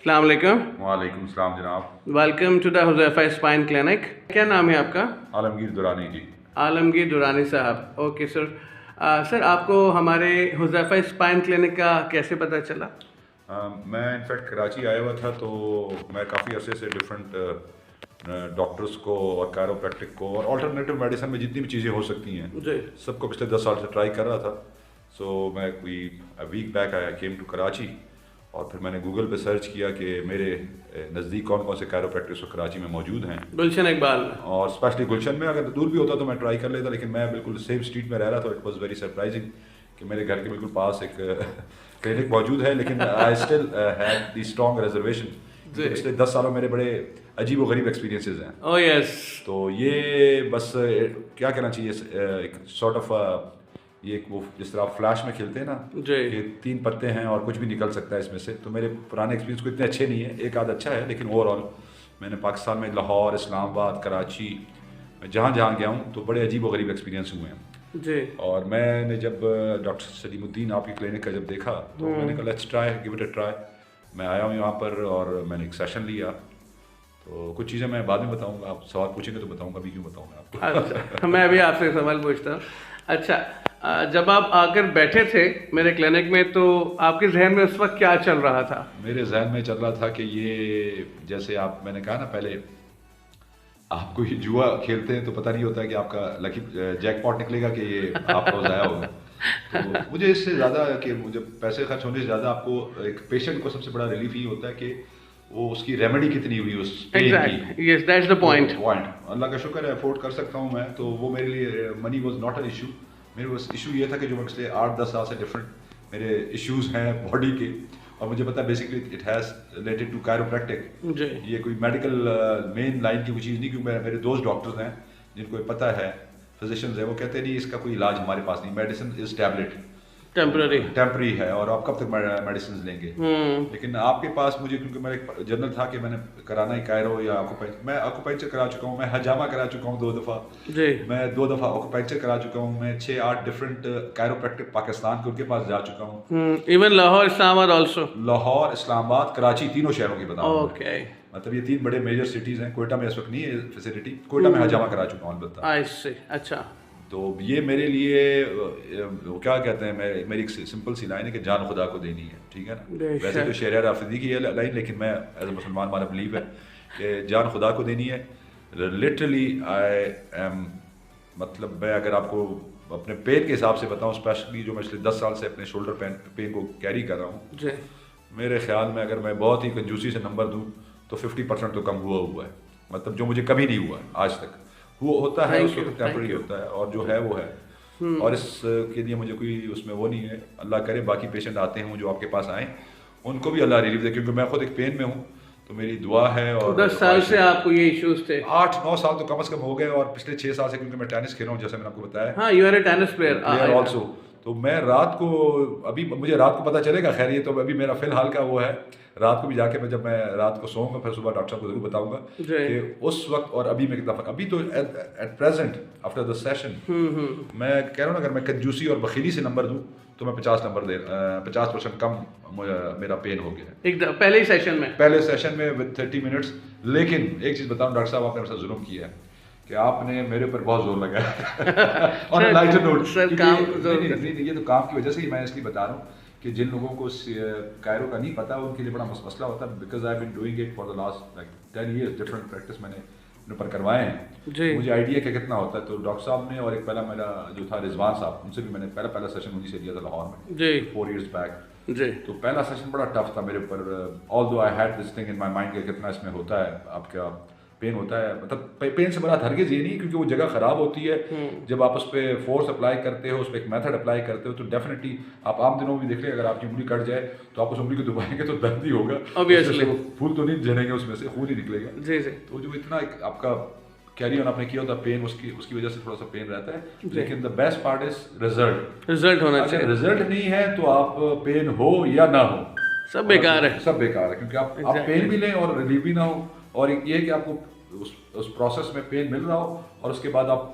السلام علیکم. وعلیکم السلام جناب. Welcome to the Huzaifa spine clinic. کیا نام ہے آپ کا؟ عالمگیر دورانی جی. عالمگیر دورانی صاحب. Okay sir. سر آپ کو ہمارے حذیفہ اسپائن کلینک کا کیسے پتہ چلا؟ میں انفیکٹ کراچی آیا ہوا تھا تو میں کافی عرصے سے ڈفرینٹ ڈاکٹرس کو اور کائروپریکٹک کو اور آلٹرنیٹیو میڈیسن میں جتنی بھی چیزیں ہو سکتی ہیں جی سب کو پچھلے 10 سال سے ٹرائی کر رہا تھا. سو میں کوئی week back I came to Karachi اور پھر میں نے گوگل پہ سرچ کیا کہ میرے نزدیک کون کون سے کائروپریکٹرس کراچی میں موجود ہیں. گلشن اقبال میں اور اسپیشلی گلشن میں. اگر دور بھی ہوتا تو میں ٹرائی کر لیتا, لیکن میں بالکل سیم اسٹریٹ میں رہ رہا تھا. اٹ واز ویری سرپرائزنگ کہ میرے گھر کے بالکل پاس ایک کلینک موجود ہے, لیکن I still head the strong reservation. پچھلے 10 سالوں میرے بڑے عجیب و غریب ایکسپیرینسز ہیں. او یس. تو یہ بس کیا کہنا چاہیے, ایک سارٹ آف یہ وہ جس طرح آپ فلیش میں کھیلتے ہیں نا کہ 3 پتے ہیں اور کچھ بھی نکل سکتا ہے اس میں سے. تو میرے پرانے ایکسپیرینس کو اتنے اچھے نہیں ہیں, ایک آدھ اچھا ہے, لیکن اوور آل میں نے پاکستان میں لاہور, اسلام آباد, کراچی, میں جہاں گیا ہوں تو بڑے عجیب و غریب ایکسپیرینس ہوئے ہیں. جی. اور میں نے جب ڈاکٹر سلیم الدین آپ کی کلینک کا جب دیکھا تو میں نے کہا let's try, give it a try. میں آیا ہوں یہاں پر اور میں نے ایک سیشن لیا. تو کچھ چیزیں میں بعد میں بتاؤں گا, آپ سوال پوچھیں گے تو بتاؤں گا, ابھی کیوں بتاؤں گا آپ کو. اچھا میں ابھی آپ سے سوال پوچھتا ہوں. اچھا جب آپ آ کر بیٹھے تھے میرے کلینک میں تو آپ کے ذہن میں اس وقت کیا چل رہا تھا؟ میرے ذہن میں چل رہا تھا کہ یہ جیسے میں نے کہا نا پہلے, آپ کو یہ جوا کھیلتے ہیں تو پتہ نہیں ہوتا ہے کہ آپ کا لکی جیک پاٹ نکلے گا کہ یہ آپ کو ضائع ہوگا. تو مجھے اس سے زیادہ کہ مجھے پیسے خرچ ہونے سے زیادہ آپ کو ایک پیشنٹ کو سب سے بڑا ریلیف یہ ہوتا ہے کہ وہ اس کی ریمیڈی کتنی ہوئی اس پین کی. Yes that's the point. اللہ کا شکر ہے افورڈ کر سکتا ہوں میں, تو وہ میرے لیے money was not an issue. میرے بس ایشو یہ تھا کہ جو میں پچھلے 8-10 سال سے ڈفرینٹ میرے ایشوز ہیں باڈی کے, اور مجھے پتا ہے basically it has related to chiropractic. یہ کوئی میڈیکل مین لائن کی کوئی چیز نہیں, کیونکہ میرے دوست ڈاکٹرز ہیں جن کو پتہ ہے, فزیشنز ہیں, وہ کہتے ہیں نہیں اس کا کوئی علاج ہمارے پاس نہیں, میڈیسن از ٹیبلٹ, ٹیمپرری ہے اور آپ کب تک میڈیسنز لیں گے. لیکن آپ کے پاس مجھے, کیونکہ میرا ایک جنرل تھا کہ میں نے کرانا ہی کائرو یا آکوپینچر. میں آکوپینچر کرا چکا ہوں, میں حجامہ کرا چکا ہوں 2 دفعہ, میں 2 دفعہ آکوپینچر کرا چکا ہوں, میں 6-8 ڈفرینٹ کائروپریکٹک پاکستان کے ان کے پاس جا چکا ہوں. ایون لاہور, اسلام آباد آلسو. لاہور, اسلام آباد, کراچی, تینوں شہروں کی بتاؤں. اوکے. مطلب یہ 3 بڑے میجر سٹیز ہیں. کوئٹہ میں اس وقت نہیں ہے فیسلٹی, کوئٹہ میں حجامہ کرا چکا ہوں البتہ. اچھا. تو یہ میرے لیے کیا کہتے ہیں, میری ایک سمپل سی لائن ہے کہ جان خدا کو دینی ہے, ٹھیک ہے نا. ویسے تو شہریار رافضی کی ہے لائن, لیکن میں ایز اے مسلمان ہمارا بلیو ہے کہ جان خدا کو دینی ہے. لٹرلی آئی ایم, مطلب میں اگر آپ کو اپنے پین کے حساب سے بتاؤں, اسپیشلی جو میں پچھلے 10 سال سے اپنے شولڈر پین کو کیری کر رہا ہوں, میرے خیال میں اگر میں بہت ہی کنجوسی سے نمبر دوں تو 50% تو کم ہوا ہے. مطلب جو مجھے کبھی نہیں ہوا آج تک, وہ ہوتا ہے اس وقت ٹیمپرری ہوتا ہے, اور جو ہے وہ ہے. اور اس کے لیے مجھے کوئی اس میں وہ نہیں ہے. اللہ کرے باقی پیشنٹ آتے ہیں جو آپ کے پاس آئیں ان کو بھی اللہ ریلیف دے, کیونکہ میں خود ایک پین میں ہوں, تو میری دعا ہے. اور 10 سال سے آپ کو یہ ایشوز تھے؟ 8-9 سال تو کم از کم ہو گئے, اور پچھلے 6 سال سے کیونکہ میں ٹینس کھیل رہا ہوں, جیسے میں نے آپ کو بتایا. ہاں, you are a tennis player also. تو میں رات کو, ابھی مجھے رات کو پتہ چلے گا, خیر یہ تو ابھی میرا فی الحال کا وہ ہے, رات کو بھی جا کے جب میں رات کو سوؤں گا پھر صبح ڈاکٹر صاحب کو ضرور بتاؤں گا کہ اس وقت اور ابھی میں کتنا فرق. ابھی تو at present after the session میں کہہ رہا ہوں, اگر میں کنجوسی اور بخیلی سے نمبر دوں تو میں 50% کم میرا پین ہو گیا پہلے سیشن میں ود 30 منٹس. لیکن ایک چیز بتاؤں ڈاکٹر صاحب, آپ نے میرے ساتھ ظلم کیا ہے کہ آپ نے میرے اوپر بہت زور لگایا. اور یہ تو کام کی وجہ سے ہی میں اس لیے بتا رہا ہوں کہ جن لوگوں کو کائرو کا نہیں پتا ان کے لیے بڑا مسئلہ ہوتا ہے. Because I been doing it for the last like 10 years, different practice میں نے اپنے پر کروائے ہیں. مجھے آئیڈیا کہ کتنا ہوتا ہے. تو ڈاکٹر صاحب نے, اور ایک پہلا میرا جو تھا رضوان صاحب, ان سے بھی میں نے پہلا سیشن انہیں سے لیا تھا لاہور میں 4 ایئرس بیک. تو پہلا سیشن بڑا ٹف تھا میرے اوپر, آل دو I had this thing in my mind کہ کتنا اس میں ہوتا ہے, آپ کا پین ہوتا ہے. مطلب پین سے مراد ہرگز یہ نہیں, کیونکہ وہ جگہ خراب ہوتی ہے. جب آپ اس پہ فورس اپلائی کرتے ہو, اس پہ ایک میتھڈ اپلائی کرتے ہو, تو ڈیفینیٹلی آپ عام دنوں میں دیکھ لیں, اگر آپ کی انگلی کٹ جائے تو آپ اس انگلی کو دبائیں گے تو درد ہی ہوگا, پھول تو نہیں جھڑیں گے, اس میں سے خون ہی نکلے گا. تو جو اتنا آپ کا کیری آن آپ نے کیا ہوتا ہے پین, اس کی وجہ سے تھوڑا سا پین رہتا ہے. لیکن the best part is result ہونا چاہیے. رزلٹ نہیں ہے تو آپ پین ہو یا نہ ہو, سب بیکار ہے, کیونکہ آپ پین بھی لیں اور ریلیف بھی نہ ہو. اور یہ ہے کہ آپ کو اس پروسیس میں پین مل رہا ہو اور اس کے بعد آپ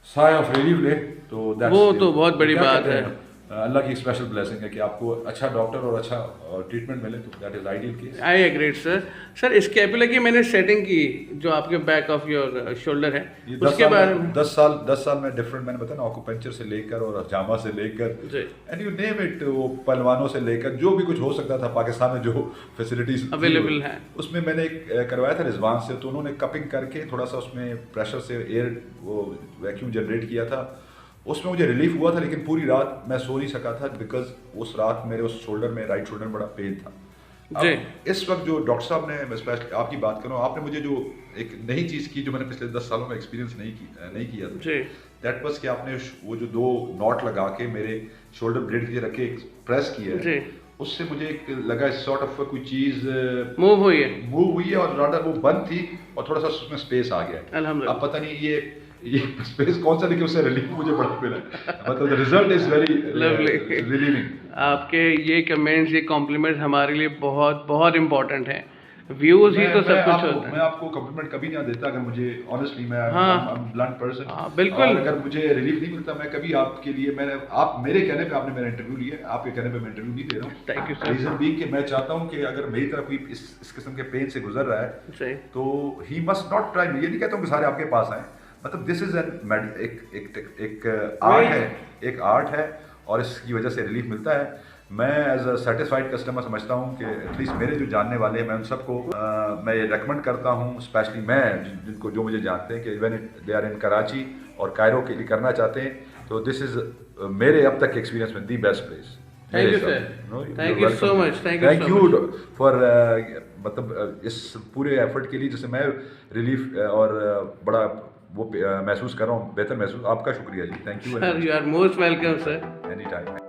سائے آف ریلیف لیں, تو وہ تو بہت بڑی بات ہے. اللہ کی اسپیشل بلیسنگ ہے کہ آپ کو اچھا ڈاکٹر اور اچھا ٹریٹمنٹ ملے تو that is ideal case. I agreed sir. Sir scapula کی میں نے سیٹنگ کی جو آپ کے بیک آف یور شولڈر ہے اس کے بارے میں 10 سال میں ڈفرنٹ میں نے بتایا نا آکوپنچر سے لے کر اور جامع سے لے کر اینڈ یو نیم اٹ وہ پہلوانوں سے لے کر جو بھی کچھ ہو سکتا تھا پاکستان میں جو فیسلٹیز اویلیبل ہیں اس میں نے کروایا تھا رضوان سے. تو انہوں نے کپنگ کر کے تھوڑا سا اس میں پریشر سے ایئر وہ ویکیوم جنریٹ کیا تھا. اس میں مجھے ریلیف ہوا تھا لیکن پوری رات میں سو نہیں سکا تھا بیکاز اس رات میرے اس شولڈر میں رائٹ شولڈر میں بڑا پین تھا. اس وقت جو ڈاکٹر صاحب نے آپ کی بات کروں آپ نے مجھے جو ایک نئی چیز کی جو میں نے پچھلے 10 سالوں میں ایکسپیرینس نہیں کیا تھا دیٹ واز کہ آپ نے وہ جو 2 ناٹ لگا کے میرے شولڈر بلیڈ کے رکھ کے پریس کیا ہے اس سے مجھے ایک لگا سارٹ آف کوئی چیز موو ہوئی ہے اور رادر وہ بند تھی اور تھوڑا سا اس میں اسپیس آ گیا. اب پتہ نہیں یہ اسپیس کون سا لیکن اس سے ریلیف مجھے بڑا ملا. مطلب ریزلٹ از ویری ریلیونگ. آپ کے یہ کمنٹس یہ کمپلیمنٹ ہمارے لیے بہت بہت امپورٹنٹ ہیں. ویوز ہی تو سب کچھ ہوتا ہے. میں آپ کو کمپلیمنٹ کبھی نہیں دیتا اگر مجھے آنیسٹلی میں بلنٹ پرسن بالکل اگر مجھے ریلیف نہیں ملتا میں کبھی آپ کے لیے آپ میرے کہنے پہ آپ نے میرا انٹرویو لیا آپ کے کہنے پہ میں انٹرویو نہیں دے رہا ہوں. Thank you sir. ریزن بھی کہ میں چاہتا ہوں کہ اگر میری طرف کوئی اس قسم کے پین سے گزر رہا ہے تو ہی مسٹ ناٹ ٹرائی. یہ نہیں کہتا ہوں کہ سارے آپ کے پاس آئیں. مطلب دس از ایک آرٹ ہے اور اس کی وجہ سے ریلیف ملتا ہے. میں ایز اے سیٹسفائڈ کسٹمر سمجھتا ہوں کہ ایٹ لیسٹ میرے جو جاننے والے ہیں میں ان سب کو میں یہ ریکمنڈ کرتا ہوں اسپیشلی میں جن کو جو مجھے جانتے ہیں کہ even they are in Karachi اور کائرو کے لیے کرنا چاہتے ہیں تو دس از میرے اب تک کے ایکسپیرینس میں the best place. Thank you sir. Thank you so much. Thank you for مطلب اس پورے ایفرٹ کے لیے جسے میں ریلیف اور بڑا وہ محسوس کر رہا ہوں بہتر محسوس. آپ کا شکریہ جی. Thank you. You are most welcome sir. Any time.